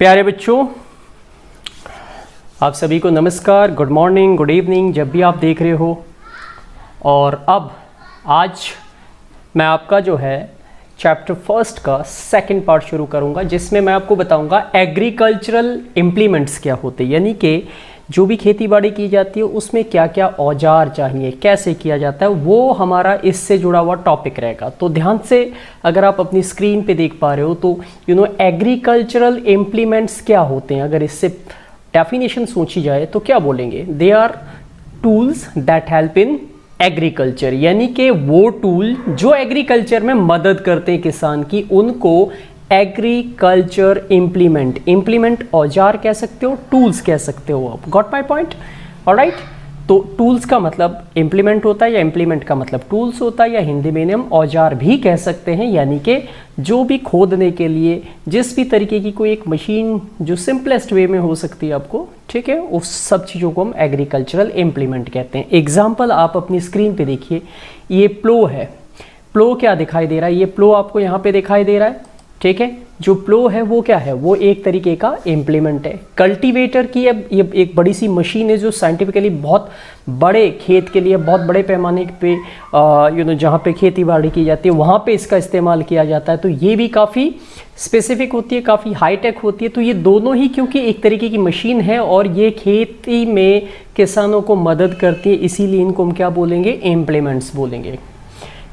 प्यारे बच्चों, आप सभी को नमस्कार, गुड मॉर्निंग, गुड इवनिंग, जब भी आप देख रहे हो। और अब आज मैं आपका जो है चैप्टर फर्स्ट का सेकंड पार्ट शुरू करूंगा, जिसमें मैं आपको बताऊंगा एग्रीकल्चरल इम्प्लीमेंट्स क्या होते हैं, यानी कि जो भी खेती बाड़ी की जाती है उसमें क्या क्या औजार चाहिए, कैसे किया जाता है, वो हमारा इससे जुड़ा हुआ टॉपिक रहेगा। तो ध्यान से अगर आप अपनी स्क्रीन पे देख पा रहे हो तो एग्रीकल्चरल इम्प्लीमेंट्स क्या होते हैं, अगर इससे डेफिनेशन सोची जाए तो क्या बोलेंगे? They are tools that help in agriculture, यानी कि वो टूल जो एग्रीकल्चर में मदद करते हैं किसान की, उनको एग्रीकल्चर इम्प्लीमेंट औजार कह सकते हो, टूल्स कह सकते हो आप। Got my point? ऑलराइट। तो टूल्स का मतलब इम्प्लीमेंट होता है या इम्प्लीमेंट का मतलब टूल्स होता है, या हिंदी में हम औजार भी कह सकते हैं, यानी कि जो भी खोदने के लिए जिस भी तरीके की कोई एक मशीन जो सिंपलेस्ट वे में हो सकती है आपको, ठीक है, उस सब चीज़ों को हम एग्रीकल्चरल इम्प्लीमेंट कहते हैं। एग्जाम्पल आप अपनी स्क्रीन पे देखिए, ये प्लो है। प्लो क्या दिखाई दे रहा है? ये प्लो आपको यहाँ पे दिखाई दे रहा है, ठीक है। जो प्लो है वो क्या है? वो एक तरीके का इम्प्लीमेंट है। कल्टीवेटर की ये एक बड़ी सी मशीन है जो साइंटिफिकली बहुत बड़े खेत के लिए, बहुत बड़े पैमाने पे जहाँ पे खेती बाड़ी की जाती है वहाँ पे इसका इस्तेमाल किया जाता है। तो ये भी काफ़ी स्पेसिफिक होती है, काफ़ी हाईटेक होती है। तो ये दोनों ही क्योंकि एक तरीके की मशीन है और ये खेती में किसानों को मदद करती है, इसीलिए इनको हम क्या बोलेंगे? इम्प्लीमेंट्स बोलेंगे।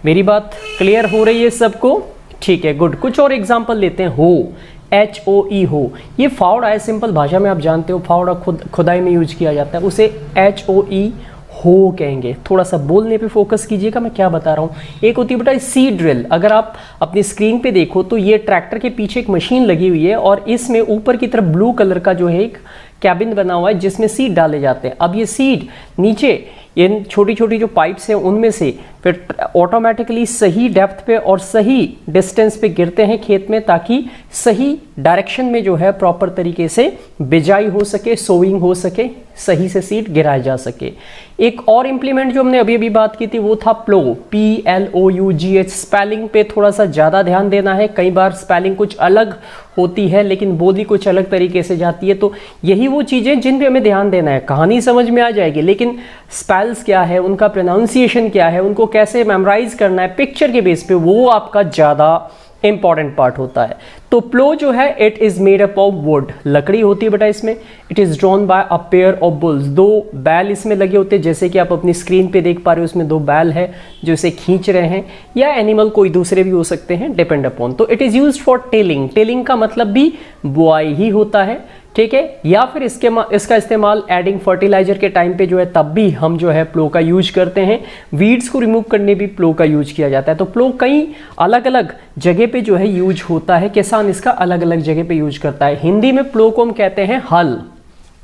मेरी बात क्लियर हो रही है सबको? ठीक है, गुड। कुछ और एग्जांपल लेते हैं। हो, HOE हो, ये फावड़ा है। सिंपल भाषा में आप जानते हो फावड़ा खुदाई में यूज किया जाता है, उसे HOE हो कहेंगे। थोड़ा सा बोलने पे फोकस कीजिएगा, मैं क्या बता रहा हूँ। एक होती है बेटा सीड ड्रिल। अगर आप अपनी स्क्रीन पे देखो तो ये ट्रैक्टर के पीछे एक मशीन लगी हुई है और इसमें ऊपर की तरफ ब्लू कलर का जो है एक कैबिन बना हुआ है जिसमें सीड डाले जाते हैं। अब ये सीड नीचे इन छोटी छोटी जो पाइप्स हैं उनमें से फिर ऑटोमेटिकली सही डेप्थ पे और सही डिस्टेंस पे गिरते हैं खेत में, ताकि सही डायरेक्शन में जो है प्रॉपर तरीके से बिजाई हो सके, सोइंग हो सके, सही से सीड गिराया जा सके। एक और इम्प्लीमेंट जो हमने अभी अभी बात की थी वो था प्लो, PLOUGH। स्पेलिंग पे थोड़ा सा ज़्यादा ध्यान देना है, कई बार स्पेलिंग कुछ अलग होती है लेकिन बोली कुछ अलग तरीके से जाती है। तो यही वो चीज़ें जिन पे हमें ध्यान देना है। कहानी समझ में आ जाएगी लेकिन स्पेल्स क्या है, उनका प्रोनाउंसिएशन क्या है, उनको कैसे मेमोराइज करना है पिक्चर के बेस पे, वो आपका ज़्यादा इंपॉर्टेंट पार्ट होता है। तो प्लो जो है it is made up of would, लकड़ी होती है बेटा इसमें। It is drawn by a pair of bulls, दो बैल इसमें लगे होते हैं, जैसे कि आप अपनी स्क्रीन पे देख पा रहे हो, उसमें दो बैल है जो इसे खींच रहे हैं, या एनिमल कोई दूसरे भी हो सकते हैं, डिपेंड अपॉन। तो it is used for telling, telling का मतलब भी बुआई ही होता है, ठीक है। या फिर इसका इस्तेमाल एडिंग फर्टिलाइजर के टाइम पे जो है तब भी हम जो है प्लो का यूज करते हैं। वीड्स को रिमूव करने भी प्लो का यूज किया जाता है। तो प्लो कई अलग अलग जगह पे जो है यूज होता है, किसान इसका अलग अलग जगह पे यूज करता है। हिंदी में प्लो को हम कहते हैं हल,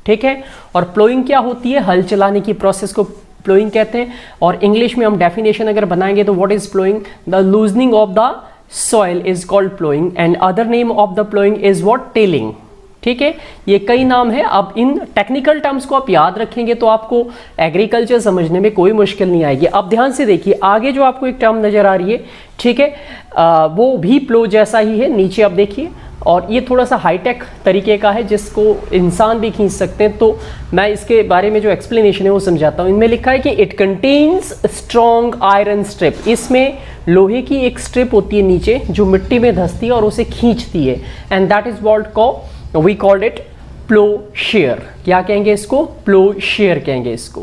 ठीक है। और प्लोइंग क्या होती है? हल चलाने की प्रोसेस को प्लोइंग कहते हैं। और इंग्लिश में हम डेफिनेशन अगर बनाएंगे तो what is ploughing? The loosening of the soil is called ploughing and other name of the ploughing is what? Telling, ठीक है। ये कई नाम है। अब इन टेक्निकल टर्म्स को आप याद रखेंगे तो आपको एग्रीकल्चर समझने में कोई मुश्किल नहीं आएगी। अब ध्यान से देखिए, आगे जो आपको एक टर्म नजर आ रही है, ठीक है, वो भी प्लो जैसा ही है। नीचे आप देखिए, और ये थोड़ा सा हाईटेक तरीके का है जिसको इंसान भी खींच सकते हैं। तो मैं इसके बारे में जो एक्सप्लेनेशन है वो समझाता हूँ। इनमें लिखा है कि it contains strong iron strip, इसमें लोहे की एक स्ट्रिप होती है नीचे जो मिट्टी में धंसती है और उसे खींचती है, and that is we called it ploughshare. क्या कहेंगे इसको? प्लो शेयर कहेंगे इसको।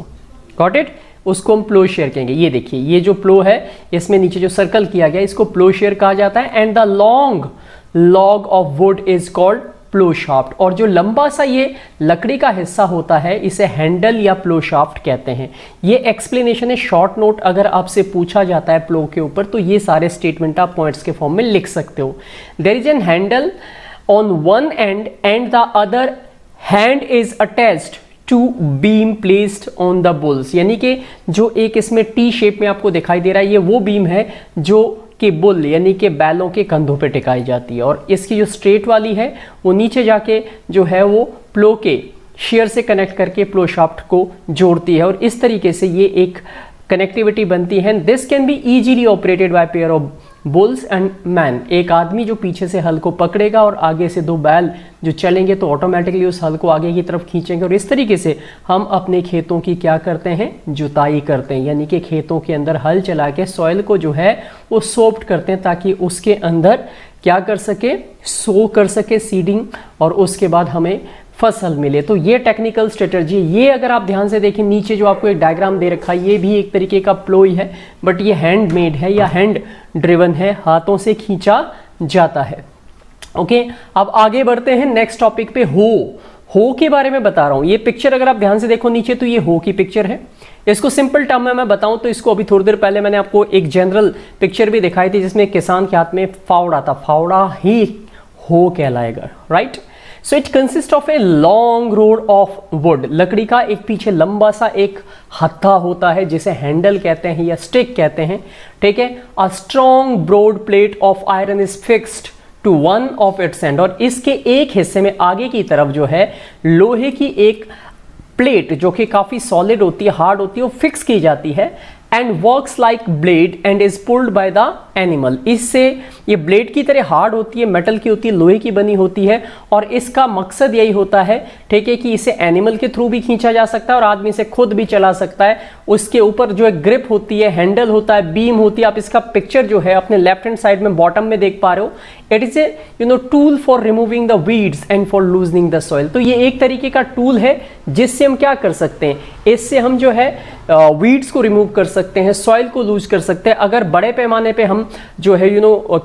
Got it? उसको हम प्लो शेयर कहेंगे। ये देखिए, ये जो प्लो है इसमें नीचे जो सर्कल किया गया इसको प्लो शेयर कहा जाता है। And the long log of wood is called plough shaft, और जो लंबा सा ये लकड़ी का हिस्सा होता है इसे हैंडल या प्लो शाफ्ट कहते हैं। ये एक्सप्लेनेशन है, शॉर्ट नोट अगर आपसे पूछा जाता है प्लो के ऊपर तो ये सारे स्टेटमेंट आप पॉइंट्स के फॉर्म में लिख सकते हो। There is an handle on one end and the other hand is attached to beam placed on the bulls, यानी कि जो एक इसमें टी शेप में आपको दिखाई दे रहा है ये वो बीम है जो कि बुल यानी कि बैलों के कंधों पे टिकाई जाती है, और इसकी जो स्ट्रेट वाली है वो नीचे जाके जो है वो प्लो के शेयर से कनेक्ट करके प्लो शाफ्ट को जोड़ती है, और इस तरीके से ये एक कनेक्टिविटी बनती है। This can be easily operated by pair of bulls and man, एक आदमी जो पीछे से हल को पकड़ेगा और आगे से 2 बैल जो चलेंगे तो ऑटोमेटिकली उस हल को आगे की तरफ खींचेंगे। और इस तरीके से हम अपने खेतों की क्या करते हैं, जुताई करते हैं, यानी कि खेतों के अंदर हल चला के सॉइल को जो है वो सोप्ट करते हैं ताकि उसके अंदर क्या कर सके, सो कर सके सीडिंग, और उसके बाद हमें फसल मिले। तो ये टेक्निकल स्ट्रेटजी, ये अगर आप ध्यान से देखें नीचे जो आपको एक डायग्राम दे रखा है, ये भी एक तरीके का प्लोई है, बट ये हैंड मेड है या हैंड ड्रिवन है, हाथों से खींचा जाता है। ओके, अब आगे बढ़ते हैं नेक्स्ट टॉपिक पे। हो के बारे में बता रहा हूं। ये पिक्चर अगर आप ध्यान से देखो नीचे, तो ये हो की पिक्चर है। इसको सिंपल टर्म में मैं बताऊं तो इसको अभी थोड़ी देर पहले मैंने आपको एक जनरल पिक्चर भी दिखाई थी जिसमें किसान के हाथ में फावड़ा था, फावड़ा ही हो कहलाएगा, right. So it consist of a long road of would, लकड़ी का एक पीछे लंबा सा एक हत्था होता है जिसे हैंडल कहते हैं या स्टिक कहते हैं, ठीक है। A strong broad plate of iron is fixed to one of its end, और इसके एक हिस्से में आगे की तरफ जो है लोहे की एक प्लेट जो कि काफी सॉलिड होती है, हार्ड होती है, वो फिक्स की जाती है। And works like blade and is pulled by the animal, इससे ये ब्लेड की तरह हार्ड होती है, मेटल की होती है, लोहे की बनी होती है, और इसका मकसद यही होता है, ठीक है, कि इसे एनिमल के थ्रू भी खींचा जा सकता है और आदमी से खुद भी चला सकता है। उसके ऊपर जो है ग्रिप होती है, हैंडल होता है, बीम होती है। आप इसका पिक्चर जो है अपने लेफ्ट हैंड साइड में बॉटम में देख पा रहे हो। It is a tool for removing the weeds and for loosening the soil. तो ये एक तरीके का टूल है जिससे हम क्या कर सकते हैं, इससे हम जो है वीड्स को रिमूव कर सकते हैं, सॉइल को लूज कर सकते हैं। अगर बड़े पैमाने पे हम जो है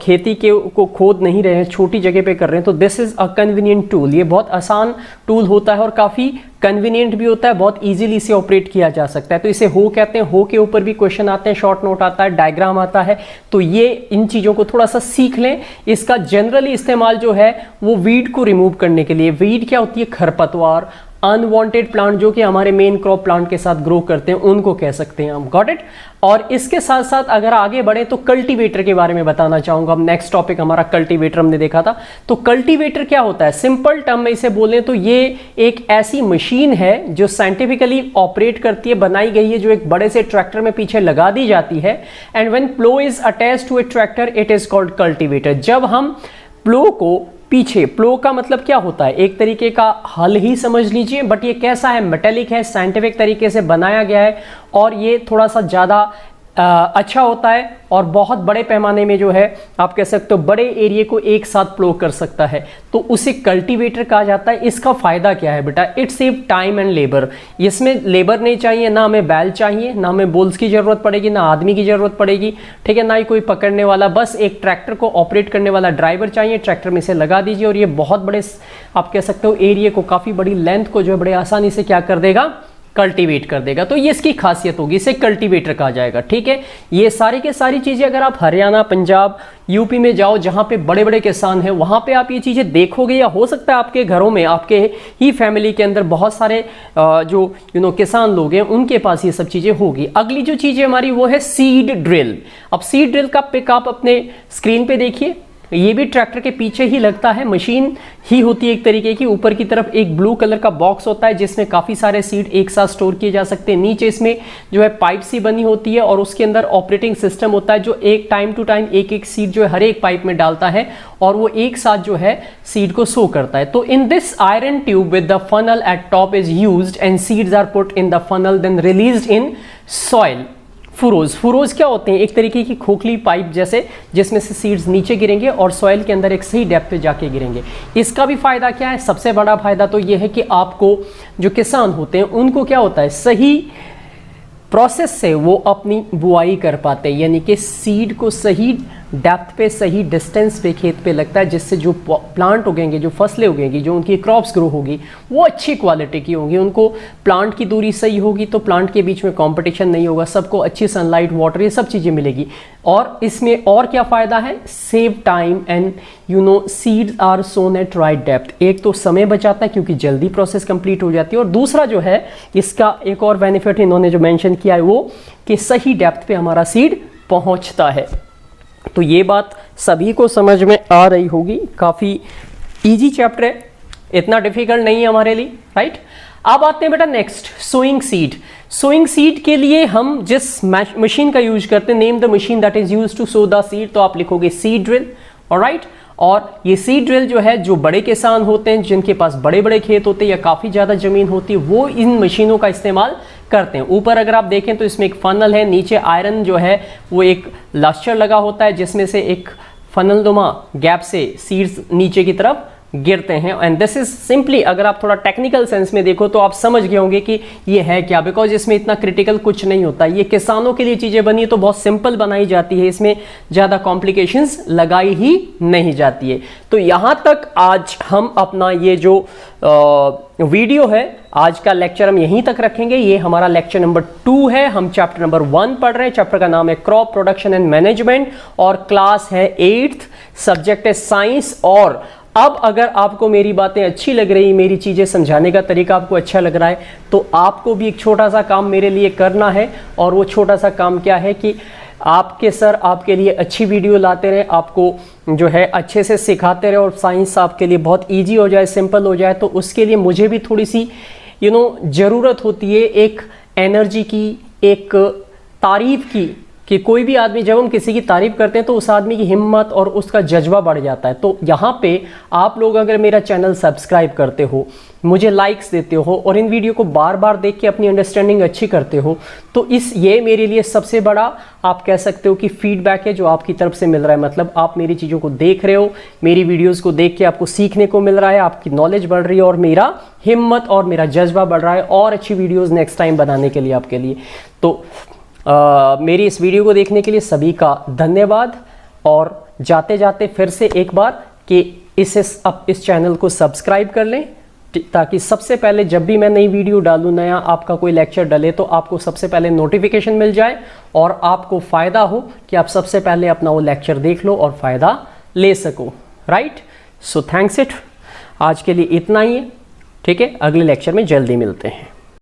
खेती को खोद नहीं रहे हैं, छोटी जगह पे कर रहे हैं, तो this is a convenient tool. ये बहुत आसान टूल होता है और काफी कन्वीनियंट भी होता है, बहुत इजीली इसे ऑपरेट किया जा सकता है। तो इसे हो कहते हैं। हो के ऊपर भी क्वेश्चन आते हैं, शॉर्ट नोट आता है, डायग्राम आता है, तो ये इन चीजों को थोड़ा सा सीख लें। इसका जनरली इस्तेमाल जो है वो वीड को रिमूव करने के लिए। वीड क्या होती है, खरपतवार, अनवांटेड प्लांट जो कि हमारे मेन क्रॉप प्लांट के साथ ग्रो करते हैं, उनको कह सकते हैं हम। Got it. और इसके साथ साथ अगर आगे बढ़े तो कल्टीवेटर के बारे में बताना चाहूंगा। अब नेक्स्ट टॉपिक हमारा कल्टीवेटर हमने देखा था। तो कल्टीवेटर क्या होता है, सिंपल टर्म में इसे बोलें तो ये एक ऐसी मशीन है जो साइंटिफिकली ऑपरेट करती है, बनाई गई है, जो एक बड़े से ट्रैक्टर में पीछे लगा दी जाती है। And when plough is attached to a tractor it is called cultivator. जब हम प्लो को पीछे, प्लो का मतलब क्या होता है, एक तरीके का हल ही समझ लीजिए, बट ये कैसा है, मेटेलिक है, साइंटिफिक तरीके से बनाया गया है, और ये थोड़ा सा ज़्यादा अच्छा होता है और बहुत बड़े पैमाने में जो है आप कह सकते हो बड़े एरिया को एक साथ प्लो कर सकता है, तो उसे कल्टीवेटर कहा जाता है। इसका फायदा क्या है बेटा, it save time and labour. इसमें लेबर नहीं चाहिए, ना हमें बैल चाहिए, ना हमें बोल्स की जरूरत पड़ेगी, ना आदमी की जरूरत पड़ेगी, ठीक है, ना ही कोई पकड़ने वाला, बस एक ट्रैक्टर को ऑपरेट करने वाला ड्राइवर चाहिए। ट्रैक्टर में इसे लगा दीजिए और ये बहुत बड़े आप कह सकते हो एरिया को, काफी बड़ी लेंथ को जो है बड़े आसानी से क्या कर देगा, कल्टीवेट कर देगा। तो ये इसकी खासियत होगी, इसे कल्टीवेटर कहा जाएगा, ठीक है। ये सारी के सारी चीजें अगर आप हरियाणा, पंजाब, यूपी में जाओ जहां पे बड़े बड़े किसान हैं, वहां पे आप ये चीजें देखोगे, या हो सकता है आपके घरों में, आपके ही फैमिली के अंदर बहुत सारे जो किसान लोग हैं उनके पास ये सब चीजें होगी। अगली जो चीजें हमारी वो है सीड ड्रिल। अब सीड ड्रिल का पिक आप अपने स्क्रीन पे देखिए, ये भी ट्रैक्टर के पीछे ही लगता है, मशीन ही होती है एक तरीके की। ऊपर की तरफ एक ब्लू कलर का बॉक्स होता है जिसमें काफी सारे सीड एक साथ स्टोर किए जा सकते हैं। नीचे इसमें जो है पाइप सी बनी होती है और उसके अंदर ऑपरेटिंग सिस्टम होता है जो एक टाइम टू टाइम एक एक सीड जो है हर एक पाइप में डालता है और वो एक साथ जो है सीड को सो करता है। तो in this iron tube with the funnel at top is used and seeds are put in the funnel then released in soil. Furrows क्या होते हैं, एक तरीके की खोखली पाइप जैसे, जिसमें से सीड्स नीचे गिरेंगे और सॉइल के अंदर एक सही डेप्थ पे जाके गिरेंगे। इसका भी फायदा क्या है, सबसे बड़ा फायदा तो यह है कि आपको जो किसान होते हैं उनको क्या होता है, सही प्रोसेस से वो अपनी बुआई कर पाते हैं, यानी कि सीड को सही डेप्थ पे, सही डिस्टेंस पे खेत पे लगता है, जिससे जो प्लांट उगेंगे, जो फसलें उगेंगी, जो उनकी क्रॉप्स ग्रो होगी वो अच्छी क्वालिटी की होंगी। उनको प्लांट की दूरी सही होगी तो प्लांट के बीच में कंपटीशन नहीं होगा, सबको अच्छी सनलाइट, वाटर, ये सब चीज़ें मिलेगी। और इसमें और क्या फ़ायदा है, save time and seeds are sown at right depth. एक तो समय बचाता है क्योंकि जल्दी प्रोसेस कंप्लीट हो जाती है, और दूसरा जो है इसका एक और बेनिफिट इन्होंने जो मेंशन किया है वो कि सही डेप्थ पे हमारा सीड पहुंचता है। तो ये बात सभी को समझ में आ रही होगी, काफ़ी इजी चैप्टर है, इतना डिफिकल्ट नहीं है हमारे लिए, राइट। अब आते हैं बेटा next, sowing seed. Sowing seed के लिए हम जिस मशीन का यूज करते हैं, name the machine that is used to sow the seed, तो आप लिखोगे सीड ड्रिल, ऑलराइट। और ये सीड ड्रिल जो है, जो बड़े किसान होते हैं, जिनके पास बड़े बड़े खेत होते हैं या काफ़ी ज़्यादा ज़मीन होती है, वो इन मशीनों का इस्तेमाल करते हैं। ऊपर अगर आप देखें तो इसमें एक फनल है, नीचे आयरन जो है वो एक लास्टर लगा होता है, जिसमें से एक फनलनुमा गैप से सीड्स नीचे की तरफ गिरते हैं। एंड दिस इज सिंपली, अगर आप थोड़ा टेक्निकल सेंस में देखो तो आप समझ गए होंगे कि ये है क्या, बिकॉज इसमें इतना क्रिटिकल कुछ नहीं होता। ये किसानों के लिए चीज़ें बनी तो बहुत सिंपल बनाई जाती है, इसमें ज़्यादा कॉम्प्लिकेशंस लगाई ही नहीं जाती है। तो यहाँ तक आज हम अपना ये जो वीडियो है, आज का लेक्चर हम यहीं तक रखेंगे। ये हमारा लेक्चर नंबर 2 है। हम चैप्टर नंबर 1 पढ़ रहे हैं। चैप्टर का नाम है क्रॉप प्रोडक्शन एंड मैनेजमेंट और क्लास है 8th, सब्जेक्ट है साइंस। और अब अगर आपको मेरी बातें अच्छी लग रही, मेरी चीज़ें समझाने का तरीका आपको अच्छा लग रहा है, तो आपको भी एक छोटा सा काम मेरे लिए करना है। और वो छोटा सा काम क्या है कि आपके सर आपके लिए अच्छी वीडियो लाते रहे, आपको जो है अच्छे से सिखाते रहे और साइंस आपके लिए बहुत इजी हो जाए, सिंपल हो जाए। तो उसके लिए मुझे भी थोड़ी सी ज़रूरत होती है एक एनर्जी की, एक तारीफ की, कि कोई भी आदमी, जब हम किसी की तारीफ करते हैं तो उस आदमी की हिम्मत और उसका जज्बा बढ़ जाता है। तो यहाँ पे आप लोग अगर मेरा चैनल सब्सक्राइब करते हो, मुझे लाइक्स देते हो और इन वीडियो को बार बार देख के अपनी अंडरस्टैंडिंग अच्छी करते हो, तो ये मेरे लिए सबसे बड़ा आप कह सकते हो कि फीडबैक है जो आपकी तरफ से मिल रहा है। मतलब आप मेरी चीज़ों को देख रहे हो, मेरी वीडियोज़ को देख के आपको सीखने को मिल रहा है, आपकी नॉलेज बढ़ रही है और मेरा हिम्मत और मेरा जज्बा बढ़ रहा है और अच्छी वीडियोज़ नेक्स्ट टाइम बनाने के लिए आपके लिए। तो मेरी इस वीडियो को देखने के लिए सभी का धन्यवाद। और जाते जाते फिर से एक बार कि इस चैनल को सब्सक्राइब कर लें, ताकि सबसे पहले जब भी मैं नई वीडियो डालूं, नया आपका कोई लेक्चर डले, तो आपको सबसे पहले नोटिफिकेशन मिल जाए और आपको फ़ायदा हो कि आप सबसे पहले अपना वो लेक्चर देख लो और फ़ायदा ले सको, राइट। सो थैंक्स इट, आज के लिए इतना ही है, ठीक है। अगले लेक्चर में जल्दी मिलते हैं।